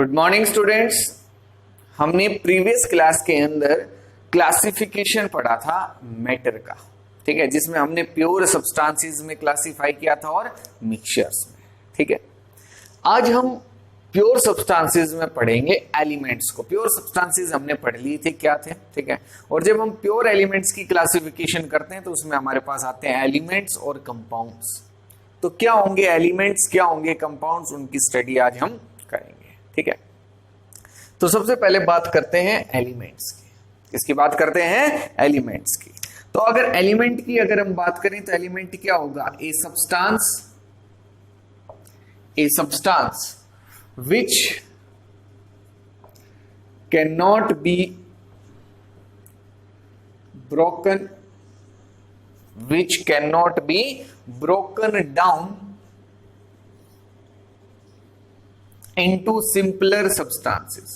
Good morning students. हमने previous class के अंदर क्लासिफिकेशन पढ़ा था मैटर का, ठीक है, जिसमें हमने प्योर सब्सटेंसेस में क्लासिफाई किया था और मिक्सचर्स में, ठीक है। आज हम प्योर सब्सटेंसेस में पढ़ेंगे एलिमेंट्स को। प्योर सब्सटेंसेस हमने पढ़ लिए थे क्या थे, ठीक है। और जब हम प्योर एलिमेंट्स की क्लासिफिकेशन करते हैं तो उसमें हमारे पास आते हैं एलिमेंट्स और कंपाउंड्स। तो क्या होंगे एलिमेंट्स, क्या होंगे कंपाउंड्स, उनकी स्टडी आज हम करेंगे, ठीक है। तो सबसे पहले बात करते हैं एलिमेंट्स की। किसकी बात करते हैं? एलिमेंट्स की। तो अगर एलिमेंट की अगर हम बात करें तो एलिमेंट क्या होगा? A substance which cannot be broken down into simpler substances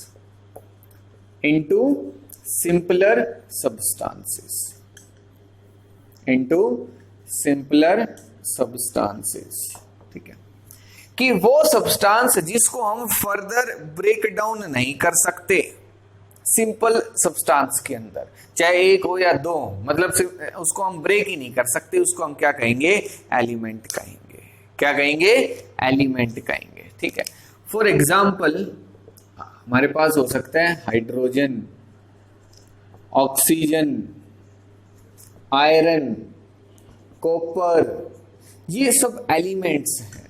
ठीक है, कि वो सब्सटेंस जिसको हम फर्दर ब्रेक डाउन नहीं कर सकते सिंपल सब्सटेंस के अंदर, चाहे एक हो या दो, मतलब उसको हम ब्रेक ही नहीं कर सकते, उसको हम क्या कहेंगे? एलिमेंट कहेंगे। क्या कहेंगे? एलिमेंट कहेंगे, ठीक है। फॉर एग्जाम्पल हमारे पास हो सकता है हाइड्रोजन, ऑक्सीजन, आयरन, कॉपर, ये सब एलिमेंट्स हैं।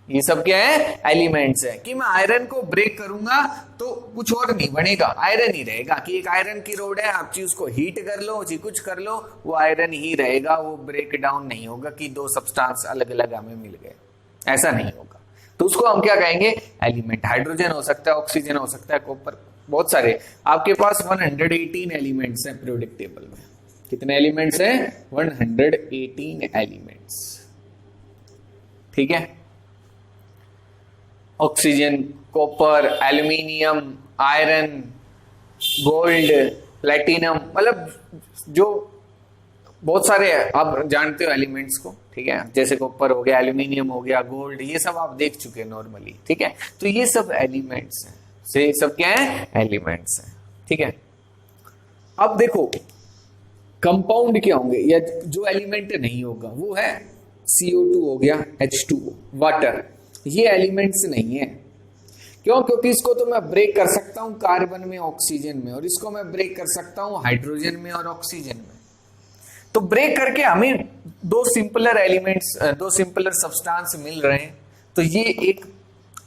ये सब क्या है? एलिमेंट्स है। कि मैं आयरन को ब्रेक करूंगा तो कुछ और नहीं बनेगा, आयरन ही रहेगा। कि एक आयरन की रोड है, आप चीज को हीट कर लो, कुछ कर लो, वो आयरन ही रहेगा, वो ब्रेक डाउन नहीं होगा कि दो सब्सटेंस अलग अलग हमें मिल गए, ऐसा नहीं होगा। तो उसको हम क्या कहेंगे? एलिमेंट। हाइड्रोजन हो सकता है, ऑक्सीजन हो सकता है, कॉपर, बहुत सारे। आपके पास 118 एलिमेंट्स हैं पीरियोडिक टेबल में। कितने एलिमेंट्स हैं? 118 एलिमेंट्स, ठीक है। Oxygen, copper, aluminium, iron, gold, platinum, मतलब जो बहुत सारे आप जानते हो एलिमेंट्स को, ठीक है। जैसे कॉपर हो गया, एल्यूमिनियम हो गया, गोल्ड, ये सब आप देख चुके हैं नॉर्मली, ठीक है। तो ये सब एलिमेंट्स हैं। ये सब क्या है? एलिमेंट्स हैं, ठीक है। अब देखो कंपाउंड क्या होंगे, या जो एलिमेंट नहीं होगा वो है CO2 हो गया, H2O, वाटर। ये एलिमेंट्स नहीं है। क्यों? क्योंकि इसको तो मैं ब्रेक कर सकता हूं कार्बन में, ऑक्सीजन में, और इसको मैं ब्रेक कर सकता हूं हाइड्रोजन में और ऑक्सीजन में। तो ब्रेक करके हमें दो सिंपलर एलिमेंट्स, दो सिंपलर सब्सटेंस मिल रहे हैं। तो ये एक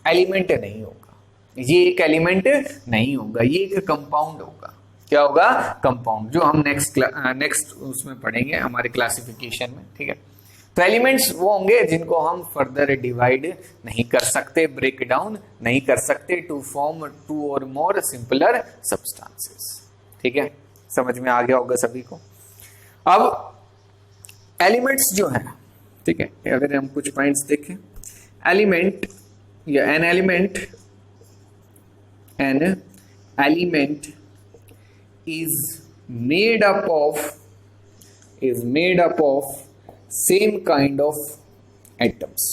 एलिमेंट नहीं होगा, ये एक एलिमेंट नहीं होगा, ये एक कंपाउंड होगा। क्या होगा? कंपाउंड, जो हम नेक्स्ट उसमें पढ़ेंगे हमारे क्लासिफिकेशन में, ठीक है। तो एलिमेंट्स वो होंगे जिनको हम फर्दर डिवाइड नहीं कर सकते, ब्रेक डाउन नहीं कर सकते टू फॉर्म टू और मोर सिंपलर सब्सटेंसेस, ठीक है। समझ में आ गया होगा सभी को। अब एलिमेंट्स जो है, ठीक है, अगर हम कुछ पॉइंट्स देखें, एलिमेंट या an element is made up of same kind of atoms।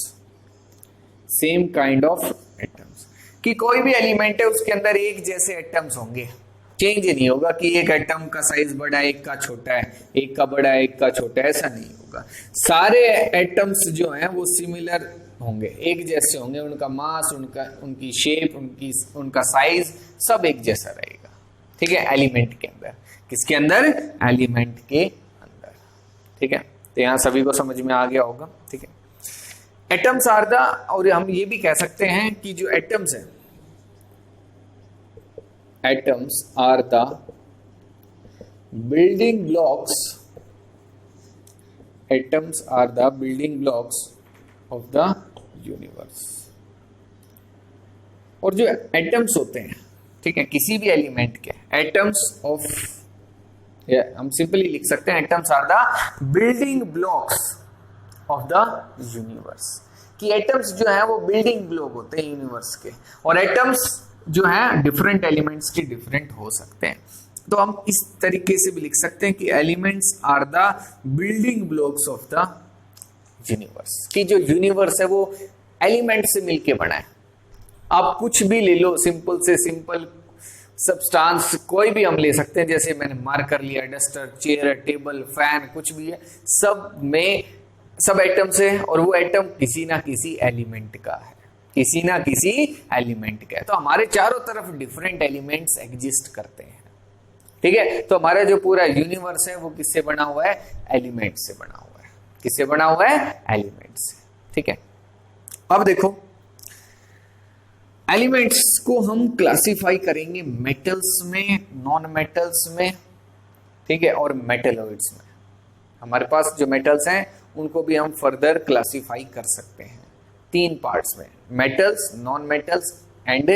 कि कोई भी एलिमेंट है उसके अंदर एक जैसे एटम्स होंगे, चेंज नहीं होगा कि एक एटम का साइज बड़ा है, एक का छोटा है, एक का बड़ा है, एक का छोटा है, ऐसा नहीं होगा। सारे एटम्स जो हैं वो सिमिलर होंगे, एक जैसे होंगे, उनका मास, उनकी शेप, उनका साइज सब एक जैसा रहेगा, ठीक है। एलिमेंट के अंदर, किसके अंदर? एलिमेंट के अंदर, ठीक है। तो यहां सभी को समझ में आ गया होगा, ठीक है। एटम्स आर द, और हम ये भी कह सकते हैं कि जो एटम्स हैं, atoms are the building blocks of the universe. और जो एटम्स होते हैं, ठीक है, किसी भी एलिमेंट के एटम्स ऑफ, हम सिंपली लिख सकते हैं atoms are the building blocks of the universe. कि एटम्स जो है वो बिल्डिंग ब्लॉक होते हैं यूनिवर्स के, और एटम्स जो है डिफरेंट एलिमेंट्स के डिफरेंट हो सकते हैं। तो हम इस तरीके से भी लिख सकते हैं कि elements are the building blocks of the universe, कि जो यूनिवर्स है वो एलिमेंट से मिलके बना है, आप कुछ भी ले लो, सिंपल से सिंपल सब्सटेंस कोई भी हम ले सकते हैं, जैसे मैंने मार्कर लिया, डस्टर, चेयर, टेबल, फैन, कुछ भी है, सब में सब एटम से है, और वो एटम किसी ना किसी एलिमेंट का है, किसी ना किसी एलिमेंट का है। तो हमारे चारों तरफ डिफरेंट एलिमेंट्स एग्जिस्ट करते हैं, ठीक है। तो हमारा जो पूरा यूनिवर्स है वो किससे बना हुआ है? एलिमेंट से बना हुआ है। किससे बना हुआ है? एलिमेंट से, ठीक है। अब देखो, एलिमेंट्स को हम क्लासिफाई करेंगे मेटल्स में, नॉन मेटल्स में, ठीक है, और मेटलॉइड्स में। हमारे पास जो मेटल्स हैं उनको भी हम फर्दर क्लासिफाई कर सकते हैं 3 पार्ट्स में, metals, non metals and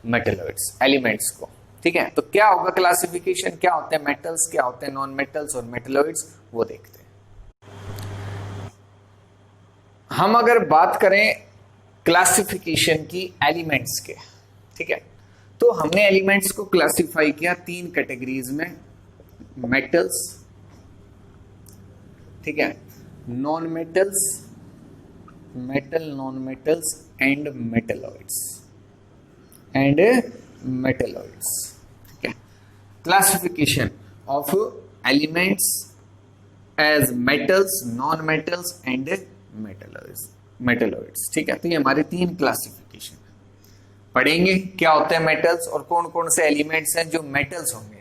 metalloids, elements को, ठीक है। तो क्या होगा क्लासिफिकेशन, क्या होते हैं मेटल्स, क्या होते हैं नॉन मेटल्स और मेटलॉइड्स, वो देखते हैं। हम अगर बात करें क्लासिफिकेशन की एलिमेंट्स के, ठीक है, तो हमने एलिमेंट्स को क्लासिफाई किया 3 कैटेगरीज में, मेटल्स, ठीक है, non metals, metal, non metals and metalloids, ठीक है। Classification of elements as metals, non metals and metalloids, ठीक है। तो ये हमारे 3 क्लासिफिकेशन पढ़ेंगे, क्या होते हैं मेटल्स और कौन कौन से एलिमेंट्स हैं जो मेटल्स होंगे।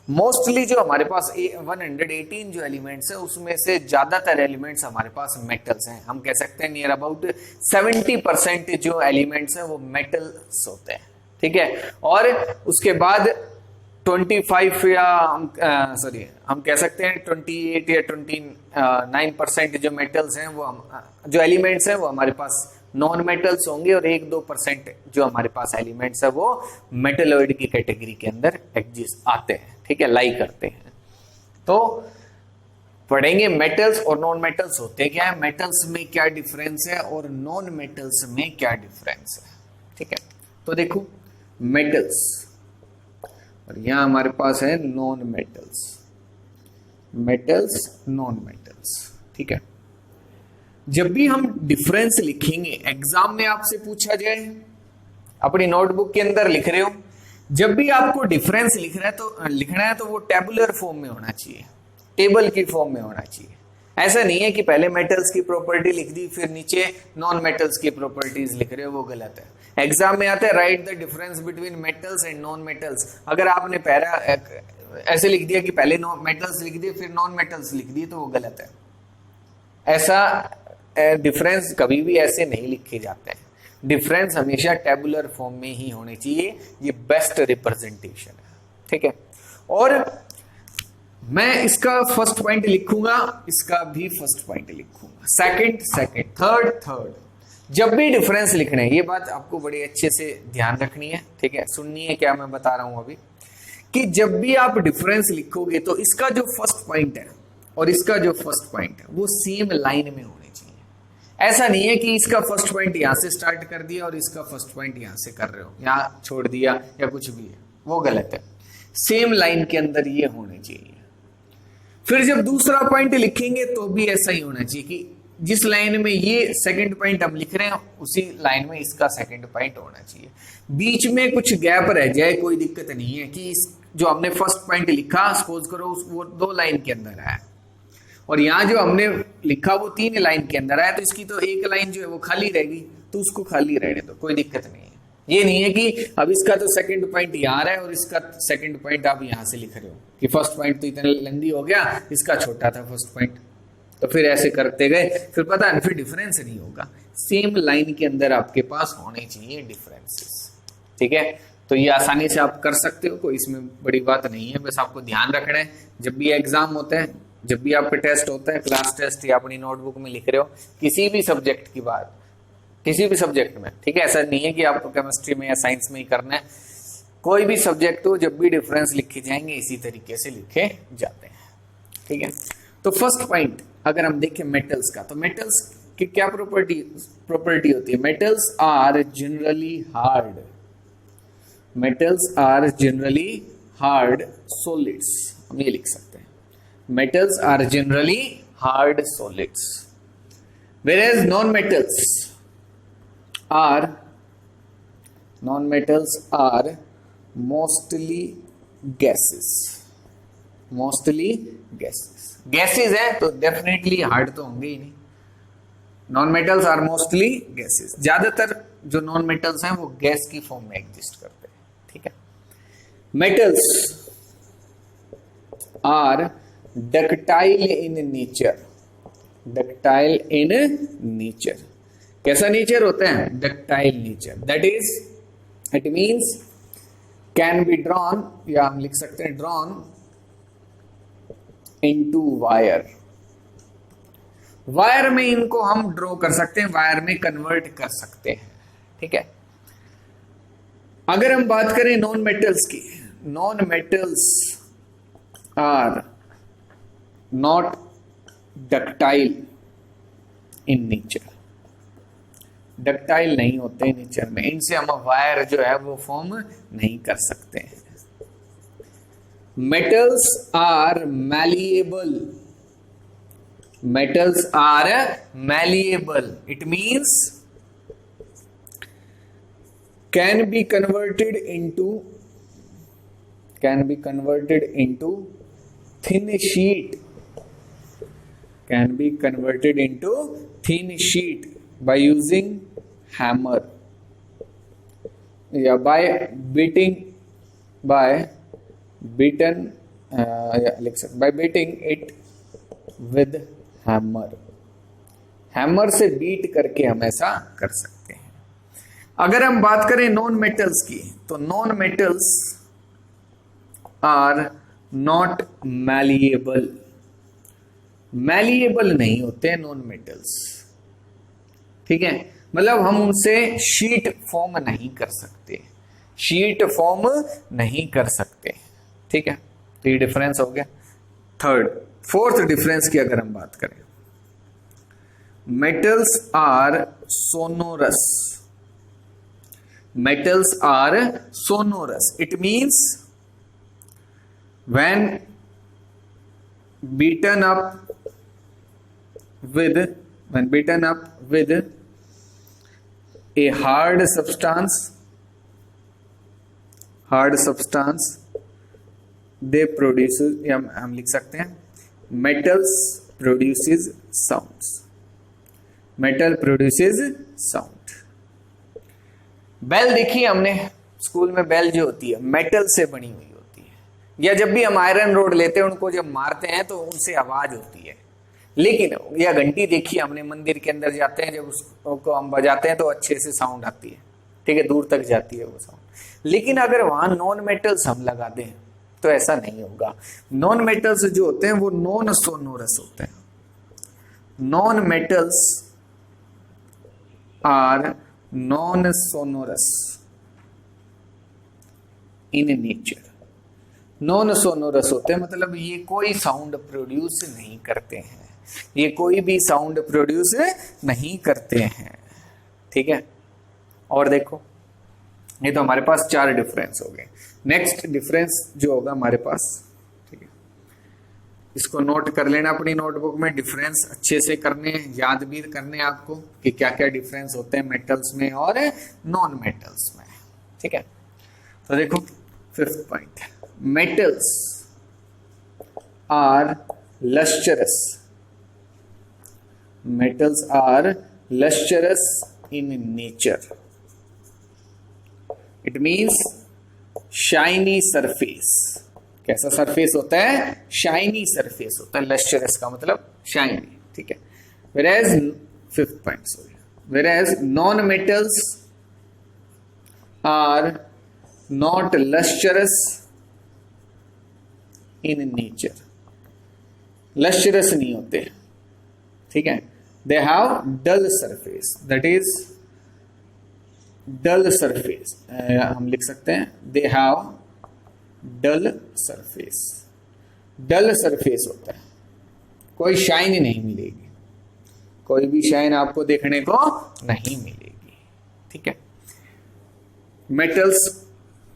मोस्टली जो हमारे पास 118 जो एलिमेंट्स है उसमें से ज्यादातर एलिमेंट्स हमारे पास मेटल्स हैं। हम कह सकते हैं नियर अबाउट 70% जो एलिमेंट्स हैं वो मेटल्स होते हैं, ठीक है। और उसके बाद 25 या हम कह सकते हैं 28 या 29% जो मेटल्स हैं वो जो एलिमेंट्स हैं वो हमारे पास नॉन मेटल्स होंगे, और 1-2% जो हमारे पास एलिमेंट्स है वो मेटलॉइड की कैटेगरी के अंदर एग्जिस्ट आते हैं, ठीक है, लाई करते हैं। तो पढ़ेंगे मेटल्स और नॉन मेटल्स होते क्या है, मेटल्स में क्या डिफरेंस है और नॉन मेटल्स में क्या डिफरेंस है, ठीक है। तो देखो मेटल्स, और यहां हमारे पास है non metals, metals, non metals, ठीक है। जब भी हम डिफरेंस लिखेंगे, एग्जाम में आपसे पूछा जाए, अपनी नोटबुक के अंदर लिख रहे हो, जब भी आपको डिफरेंस लिखना है तो वो टेबुलर फॉर्म में होना चाहिए, टेबल की फॉर्म में होना चाहिए। ऐसा नहीं है कि पहले मेटल्स की प्रॉपर्टी लिख दी फिर नीचे नॉन मेटल्स की प्रॉपर्टीज लिख रहे हो, वो गलत है। एग्जाम में आता है right the difference between metals and non metals, अगर आपने पैरा ऐसे लिख दिया कि पहले मेटल्स लिख दिए फिर नॉन मेटल्स लिख दिए तो वो गलत है। ऐसा डिफरेंस कभी भी ऐसे नहीं लिखे जाते हैं, डिफरेंस हमेशा टेबुलर फॉर्म में ही होने चाहिए, ये बेस्ट रिप्रेजेंटेशन है, ठीक है। और मैं इसका फर्स्ट पॉइंट लिखूंगा, इसका भी फर्स्ट पॉइंट लिखूंगा, सेकंड, थर्ड। जब भी डिफरेंस लिखना है, ये बात आपको बड़े अच्छे से ध्यान रखनी है, ठीक है, सुननी है क्या मैं बता रहा हूं अभी, कि जब भी आप डिफरेंस लिखोगे तो इसका जो फर्स्ट पॉइंट है और इसका जो फर्स्ट पॉइंट है वो सेम लाइन में होने चाहिए। ऐसा नहीं है कि इसका फर्स्ट पॉइंट यहां से स्टार्ट कर दिया और इसका फर्स्ट पॉइंट यहां से कर रहे हो, यहां छोड़ दिया या कुछ भी है, वो गलत है। सेम लाइन के अंदर ये होने चाहिए। फिर जब दूसरा पॉइंट लिखेंगे तो भी ऐसा ही होना चाहिए कि जिस लाइन में ये सेकंड पॉइंट हम लिख रहे हैं उसी लाइन में इसका सेकंड पॉइंट होना चाहिए। बीच में कुछ गैप रह जाए कोई दिक्कत नहीं है, कि जो हमने फर्स्ट पॉइंट लिखा सपोज करो वो 2 लाइन के अंदर है और यहां जो हमने लिखा वो 3 लाइन के अंदर है, तो इसकी तो 1 लाइन जो है वो खाली रहेगी, तो उसको खाली रहने दो, कोई दिक्कत नहीं है। ये नहीं है कि अब इसका तो सेकंड पॉइंट यहाँ रहा है और इसका सेकंड पॉइंट आप यहां से लिख रहे हो कि फर्स्ट पॉइंट तो इतना लेंदी हो गया, इसका छोटा था फर्स्ट पॉइंट, तो फिर ऐसे करते गए, फिर पता नहीं, फिर डिफरेंस नहीं होगा। सेम लाइन के अंदर आपके पास होने चाहिए डिफरेंसेस, ठीक है। तो ये आसानी से आप कर सकते हो, कोई इसमें बड़ी बात नहीं है, बस आपको ध्यान रखना है जब भी एग्जाम होता है, जब भी आपका टेस्ट होता है, क्लास टेस्ट या अपनी नोटबुक में लिख रहे हो किसी भी सब्जेक्ट की बात, किसी भी सब्जेक्ट में, ठीक है, ऐसा नहीं है कि आपको केमिस्ट्री में या साइंस में ही करना है, कोई भी सब्जेक्ट हो, जब भी डिफरेंस लिखे जाएंगे इसी तरीके से लिखे जाते हैं, ठीक है। तो फर्स्ट पॉइंट अगर हम देखें मेटल्स का, तो मेटल्स की क्या प्रॉपर्टी होती है, metals are generally hard, metals are generally hard solids, हम ये लिख सकते हैं, metals are generally hard solids, whereas non-metals are non metals are mostly gases, mostly gases. Gases है तो डेफिनेटली हार्ड तो होंगे ही नहीं। Non metals are mostly gases, ज्यादातर जो नॉन मेटल्स हैं वो गैस की फॉर्म में एग्जिस्ट करते हैं, ठीक है। Metals are ductile in nature, ductile in nature. कैसा नेचर होता है? Ductile nature. That is it means can be drawn, या हम लिख सकते हैं ड्रॉन इनटू वायर। वायर में इनको हम ड्रॉ कर सकते हैं, वायर में कन्वर्ट कर सकते हैं, ठीक है। अगर हम बात करें नॉन मेटल्स की, non metals are not ductile in nature, ductile नहीं होते नेचर में, इनसे हम वायर जो है वो फॉर्म नहीं कर सकते हैं। Metals are malleable, metals are malleable, it means can be converted into thin sheet, can be converted into thin sheet by using hammer, या by beating it with hammer. Hammer से beat करके हम ऐसा कर सकते हैं। अगर हम बात करें नॉन मेटल्स की, तो non metals are not malleable, malleable नहीं होते हैं नॉन मेटल्स, ठीक है। मतलब हम उनसे शीट फॉर्म नहीं कर सकते, शीट फॉर्म नहीं कर सकते, ठीक है। तो ये डिफरेंस हो गया। फोर्थ डिफरेंस की अगर हम बात करें, metals are sonorous, metals are sonorous, it means when beaten up with a hard substance, they produce, हम लिख सकते हैं metals produces sounds, metal produces sound। Bell देखी हमने स्कूल में, बेल जो होती है मेटल से बनी हुई होती है, या जब भी हम आयरन रोड लेते हैं उनको जब मारते हैं तो उनसे आवाज होती है। लेकिन या घंटी देखी हमने, मंदिर के अंदर जाते हैं जब उसको हम बजाते हैं तो अच्छे से साउंड आती है, ठीक है, दूर तक जाती है वो साउंड। लेकिन अगर वहां नॉन मेटल्स हम लगा दें तो ऐसा नहीं होगा। नॉन मेटल्स जो होते हैं वो नॉन सोनोरस होते हैं, non metals are non sonorous in nature. Non sonorous होते हैं मतलब ये कोई साउंड प्रोड्यूस नहीं करते हैं, ये कोई भी साउंड प्रोड्यूस नहीं करते हैं, ठीक है। और देखो ये तो हमारे पास 4 डिफरेंस हो गए। नेक्स्ट डिफरेंस जो होगा हमारे पास, ठीक है, इसको नोट कर लेना अपनी नोटबुक में। डिफरेंस अच्छे से करने, याद भी करने आपको कि क्या क्या डिफरेंस होते हैं मेटल्स में और नॉन मेटल्स में, ठीक है। तो देखो 5th point, metals are lustrous, metals are lustrous in nature, it means shiny surface. कैसा सरफेस होता है? शाइनी सरफेस होता है। लस्चरस का मतलब शाइनी, ठीक है। Whereas 5th point, sorry, whereas non metals are not lustrous in nature, lustrous नहीं होते, ठीक है। They have dull surface, that is dull surface, हम लिख सकते हैं they have dull surface. Dull surface होता है, कोई शाइन नहीं मिलेगी, कोई भी शाइन आपको देखने को नहीं मिलेगी, ठीक है। मेटल्स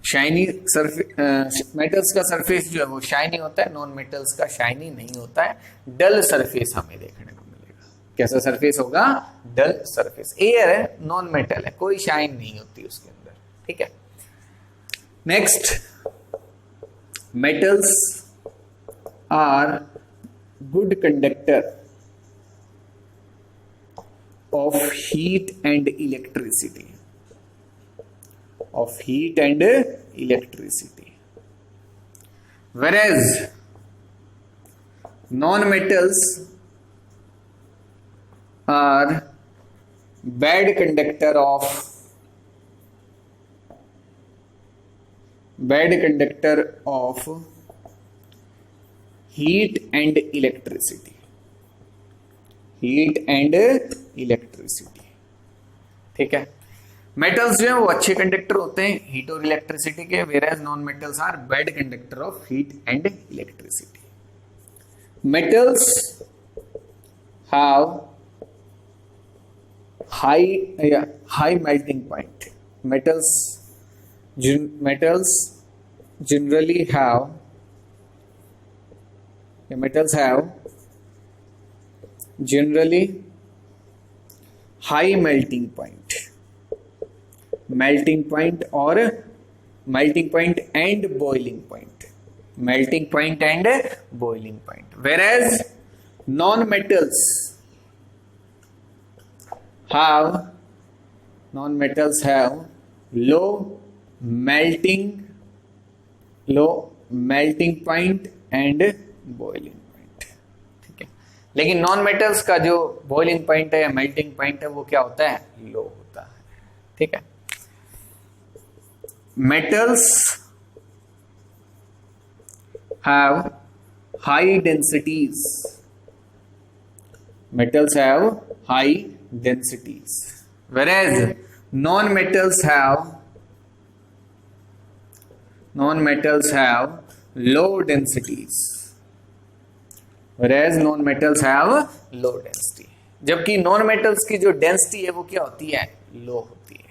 शाइनी सरफेस, मेटल्स का सरफेस जो है वो शाइनी होता है, नॉन मेटल्स का शाइनी नहीं होता है, डल सरफेस हमें देखने को मिलेगा। कैसा सरफेस होगा? Dull surface. एयर है, नॉन मेटल है, कोई शाइन नहीं होती उसके अंदर, ठीक है। Next, metals are good conductor of heat and electricity, whereas non-metals are bad conductor of heat and electricity. ठीक है। मेटल्स जो है वो अच्छे कंडक्टर होते हैं हीट और इलेक्ट्रिसिटी के, whereas non metals are bad conductor of heat and electricity. Metals have high melting point. Metals generally have generally high melting point or melting point and boiling point, whereas non-metals have low melting point and boiling point, ठीक है। लेकिन non metals का जो boiling point है या melting point है वो क्या होता है, लो होता है, ठीक है। Metals have high densities, whereas non-metals have low densities, जबकि नॉन मेटल्स की जो डेंसिटी है वो क्या होती है, लो होती है।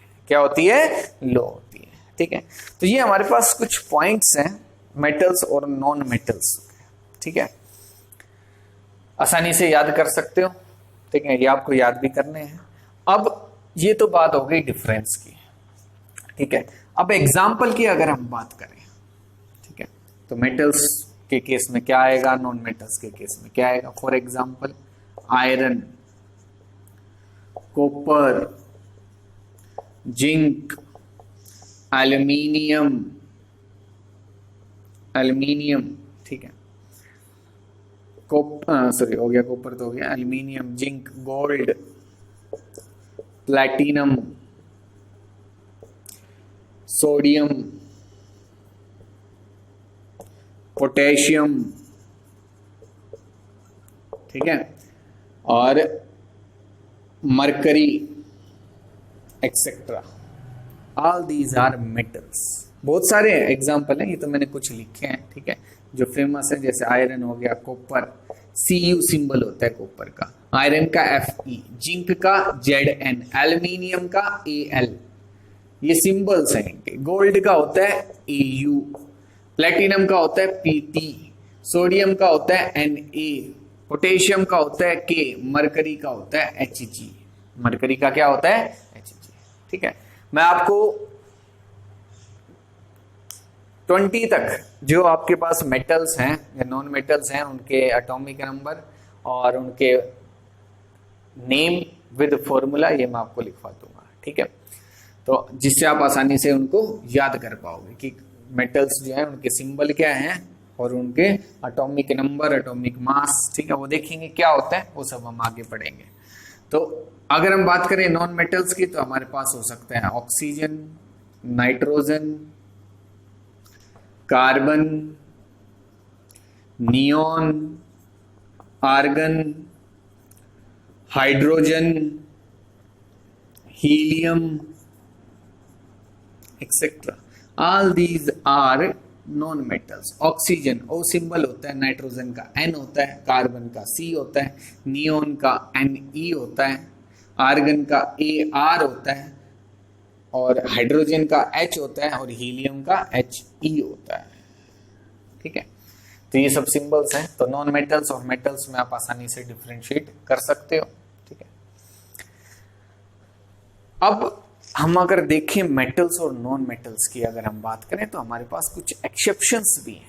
ठीक है। तो ये हमारे पास कुछ पॉइंट्स हैं मेटल्स और नॉन मेटल्स, ठीक है। आसानी से याद कर सकते हो, ठीक है, ये आपको याद भी करने हैं। अब ये तो बात हो गई डिफरेंस की, ठीक है। अब एग्जाम्पल की अगर हम बात करें, ठीक है, तो मेटल्स के केस में क्या आएगा, नॉन मेटल्स के केस में क्या आएगा। For example iron, copper, zinc, aluminium, ठीक है। हो गया कॉपर, तो हो गया aluminium, zinc, gold, platinum, sodium, potassium, ठीक है, और mercury etcetera. All these are metals. बहुत सारे एग्जाम्पल हैं, ये तो मैंने कुछ लिखे हैं, ठीक है, जो फेमस है। जैसे आयरन हो गया, कॉपर Cu सिंबल होता है कॉपर का, आयरन का Fe, जिंक का Zn, एल्यूमिनियम का Al, ये सिंबल्स हैं इनके। गोल्ड का होता है Au, प्लेटिनम का होता है Pt, सोडियम का होता है Na, पोटेशियम का होता है K, मरकरी का होता है Hg। मरकरी का क्या होता है, Hg, ठीक है। मैं आपको 20 तक जो आपके पास मेटल्स हैं या नॉन मेटल्स हैं उनके एटॉमिक नंबर और उनके नेम विद फॉर्मूला ये मैं आपको लिखवा दूंगा, ठीक है। तो जिससे आप आसानी से उनको याद कर पाओगे कि मेटल्स जो है उनके सिंबल क्या हैं और उनके एटॉमिक नंबर, एटॉमिक मास, ठीक है, वो देखेंगे क्या होता है, वो सब हम आगे पढ़ेंगे। तो अगर हम बात करें नॉन मेटल्स की, तो हमारे पास हो सकते हैं oxygen, nitrogen, carbon, neon, argon, hydrogen, helium etcetera. All these are non metals. Oxygen O symbol होता है, नाइट्रोजन का N होता है, कार्बन का C होता है, नियॉन का Ne होता है, आर्गन का Ar होता है, और हाइड्रोजन का H होता है, और हीलियम का He होता है, ठीक है। तो ये सब सिंबल्स हैं। तो नॉन मेटल्स और मेटल्स में आप आसानी से डिफरेंशिएट कर सकते हो, ठीक है। अब हम अगर देखें मेटल्स और नॉन मेटल्स की अगर हम बात करें तो हमारे पास कुछ एक्सेप्शंस भी हैं।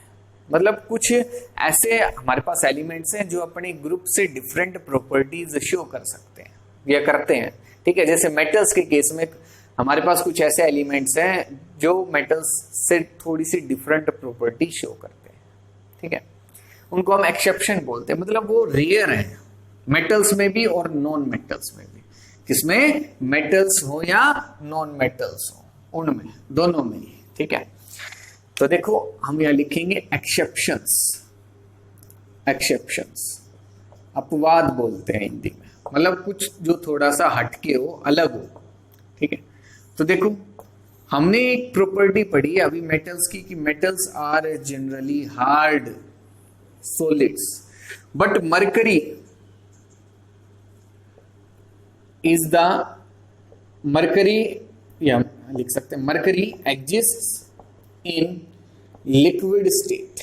मतलब कुछ ऐसे हमारे पास एलिमेंट्स हैं जो अपने ग्रुप से डिफरेंट प्रॉपर्टीज शो कर सकते हैं या करते हैं। ठीक है, जैसे मेटल्स के केस में हमारे पास कुछ ऐसे एलिमेंट्स हैं जो मेटल्स से थोड़ी सी डिफरेंट प्रॉपर्टी शो करते हैं। ठीक है, उनको हम एक्सेप्शन बोलते हैं, मतलब वो रेयर है मेटल्स में भी और नॉन मेटल्स में भी। किसमें? मेटल्स हो या नॉन मेटल्स हो, उनमें दोनों में ही। ठीक है, तो देखो हम यहां लिखेंगे एक्सेप्शंस। एक्सेप्शंस अपवाद बोलते हैं हिंदी में, मतलब कुछ जो थोड़ा सा हटके हो, अलग हो। ठीक है, तो देखो हमने एक प्रॉपर्टी पढ़ी है अभी मेटल्स की कि metals are generally hard solids, but mercury is the mercury, या लिख सकते हैं mercury exist in liquid state,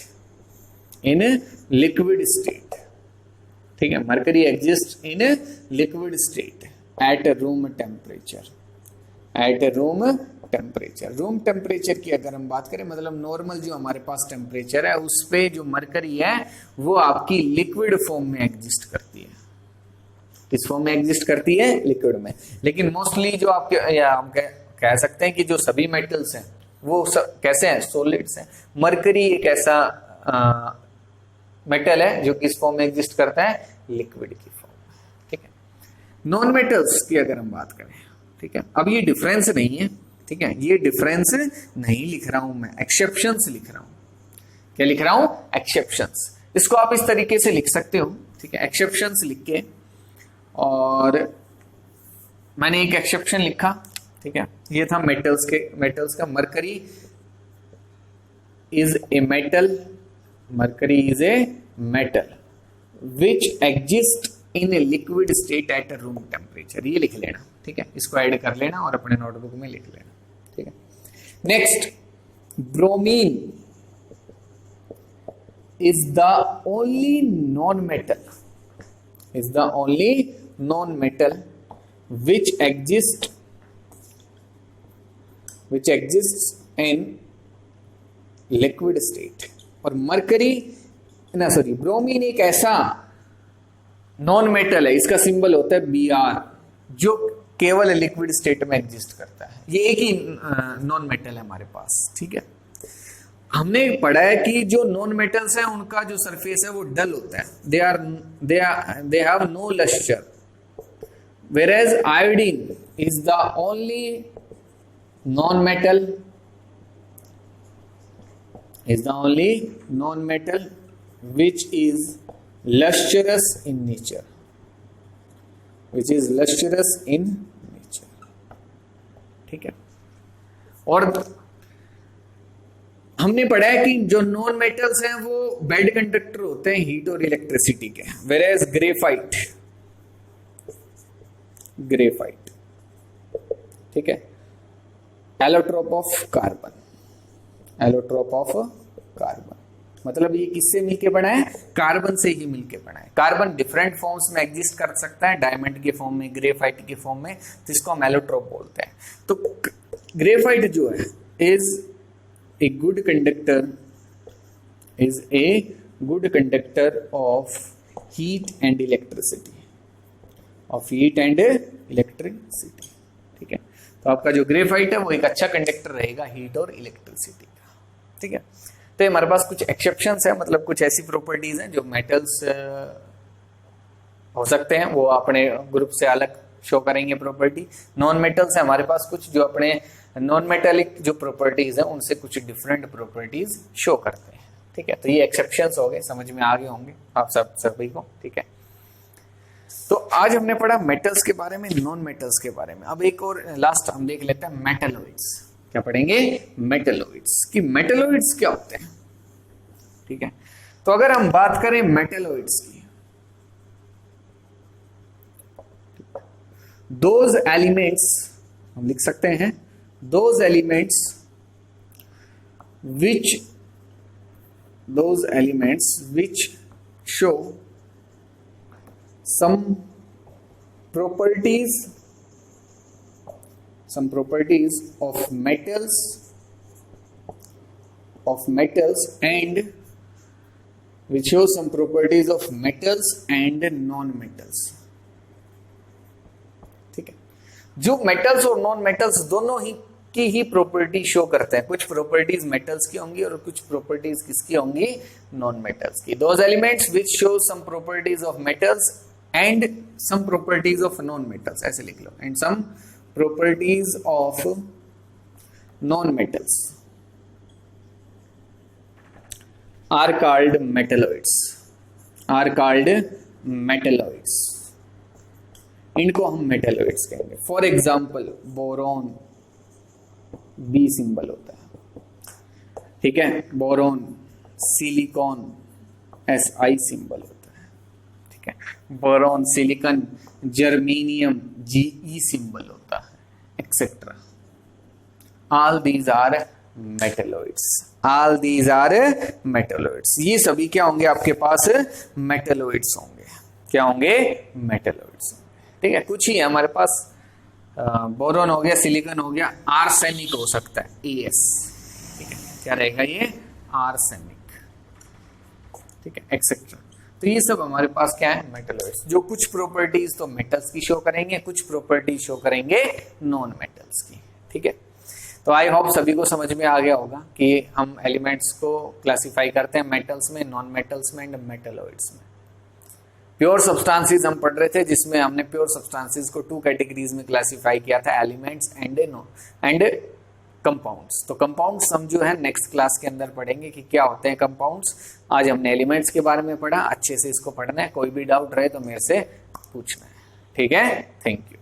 in liquid state. ठीक है, mercury exist in liquid state at room temperature, at room temperature. Room temperature की अगर हम बात करें, मतलब नॉर्मल जो हमारे पास टेम्परेचर है उस पे जो मरकरी है वो आपकी लिक्विड फॉर्म में एग्जिस्ट करती है। किस फॉर्म में एग्जिस्ट करती है? लिक्विड में। लेकिन मोस्टली जो आपके, या हम कह सकते हैं कि जो सभी मेटल्स हैं वो कैसे हैं? सॉलिड्स हैं। मरकरी एक ऐसा मेटल है जो किस फॉर्म में एग्जिस्ट करता है? लिक्विड की फॉर्म में। ठीक है, नॉन मेटल्स की अगर हम बात करें, ठीक है, अब ये डिफरेंस नहीं है। ठीक है, ये डिफरेंस नहीं लिख रहा हूं मैं, एक्सेप्शंस लिख रहा हूं। क्या लिख रहा हूं? एक्सेप्शंस। इसको आप इस तरीके से लिख सकते हो। ठीक है, एक्सेप्शंस लिख के, और मैंने एक एक्सेप्शन लिखा। ठीक है, ये था मेटल्स का। Mercury is a metal, mercury is a metal which exist in a liquid state at room temperature. ये लिख लेना। ठीक है, इसको ऐड कर लेना और अपने नोटबुक में लिख लेना। ठीक है, next, bromine is the only non metal, is the only non-metal which exists in liquid state। और मरकरी ब्रोमीन एक ऐसा नॉन मेटल है, इसका सिंबल होता है Br, जो केवल लिक्विड स्टेट में एग्जिस्ट करता है। ये एक ही नॉन मेटल है हमारे पास। ठीक है, हमने पढ़ा है कि जो नॉन मेटल्स हैं उनका जो सरफेस है वो डल होता है, they have no lustre, whereas iodine is the only non-metal which is lustrous in nature, ठीक है, और हमने पढ़ा है कि जो नॉन मेटल्स हैं वो बैड कंडक्टर होते हैं हीट और इलेक्ट्रिसिटी के, whereas ग्रेफाइट, ठीक है, एलोट्रोप ऑफ कार्बन, मतलब ये किससे मिलके बना है? कार्बन से ही मिलके बना है। कार्बन डिफरेंट फॉर्म्स में एग्जिस्ट कर सकता है, डायमंड के फॉर्म में, ग्रेफाइट के फॉर्म में, तो इसको हम एलोट्रोप बोलते हैं। तो ग्रेफाइट जो है is a good conductor of heat and electricity, ठीक है, तो आपका जो ग्रेफाइट है वो एक अच्छा कंडक्टर रहेगा हीट और इलेक्ट्रिसिटी का। ठीक है, तो हमारे पास कुछ एक्सेप्शंस है, मतलब कुछ ऐसी प्रॉपर्टीज हैं जो मेटल्स हो सकते हैं, वो अपने ग्रुप से अलग शो करेंगे प्रॉपर्टी। नॉन मेटल्स है हमारे पास कुछ जो अपने नॉन मेटेलिक जो प्रॉपर्टीज है उनसे कुछ डिफरेंट प्रॉपर्टीज शो करते हैं। ठीक है, तो ये एक्सेप्शंस हो गए, समझ में आ गए होंगे आप सभी को। ठीक है, तो आज हमने पढ़ा मेटल्स के बारे में, नॉन मेटल्स के बारे में। अब एक और लास्ट हम देख लेते हैं मेटलॉइड्स। क्या पढ़ेंगे? मेटलॉइड्स। कि मेटलॉइड्स क्या होते हैं? ठीक है, तो अगर हम बात करें मेटलॉइड्स की, दोज एलिमेंट्स हम लिख सकते हैं, those elements which show some properties some properties of metals and which show some properties of metals and non-metals. ठीक है, जो मेटल्स और नॉन मेटल्स दोनों ही की ही प्रॉपर्टी शो करते हैं. कुछ प्रॉपर्टीज मेटल्स की होंगी और कुछ प्रॉपर्टीज किसकी होंगी, नॉन मेटल्स की. Those elements which show some properties of metals and some properties of non metals, ऐसे लिख लो, and some properties of non metals are called metalloids. इनको हम मेटेलोइड्स कहेंगे. For example boron B symbol होता है, ठीक है. बोरॉन, सिलिकॉन SI सिंबल होता है, ठीक है. Boron, silicon, germanium GE symbol होता है, etcetera. All these are metalloids. ये सभी क्या होंगे आपके पास, मेटेलोइड्स होंगे. क्या होंगे, मेटेलोइड्स. ठीक है, कुछ ही है हमारे पास. बोरॉन हो गया, सिलिकॉन हो गया, आर्सेनिक हो सकता है, AS. ठीक है, क्या रहेगा ये, आर्सेनिक. ठीक है, एक्सेट्रा. तो ये सब हमारे पास क्या है, मेटेलोइड्स. जो कुछ प्रॉपर्टीज तो मेटल्स की शो करेंगे, कुछ प्रॉपर्टीज शो करेंगे नॉन मेटल्स की. ठीक है, तो आई होप सभी को समझ में आ गया होगा कि हम एलिमेंट्स को क्लासिफाई करते हैं मेटल्स में, नॉन मेटल्स में एंड मेटेलोइड्स में. प्योर सब्सटेंसेस हम पढ़ रहे थे, जिसमें हमने प्योर सब्सटेंसेस को 2 कैटेगरीज में क्लासिफाई किया था, एलिमेंट्स एंड कंपाउंड्स. तो कंपाउंड्स हम जो है नेक्स्ट क्लास के अंदर पढ़ेंगे कि क्या होते हैं कंपाउंड्स. आज हमने एलिमेंट्स के बारे में पढ़ा, अच्छे से इसको पढ़ना है. कोई भी डाउट रहे तो मेरे से पूछना है. ठीक है, थैंक यू.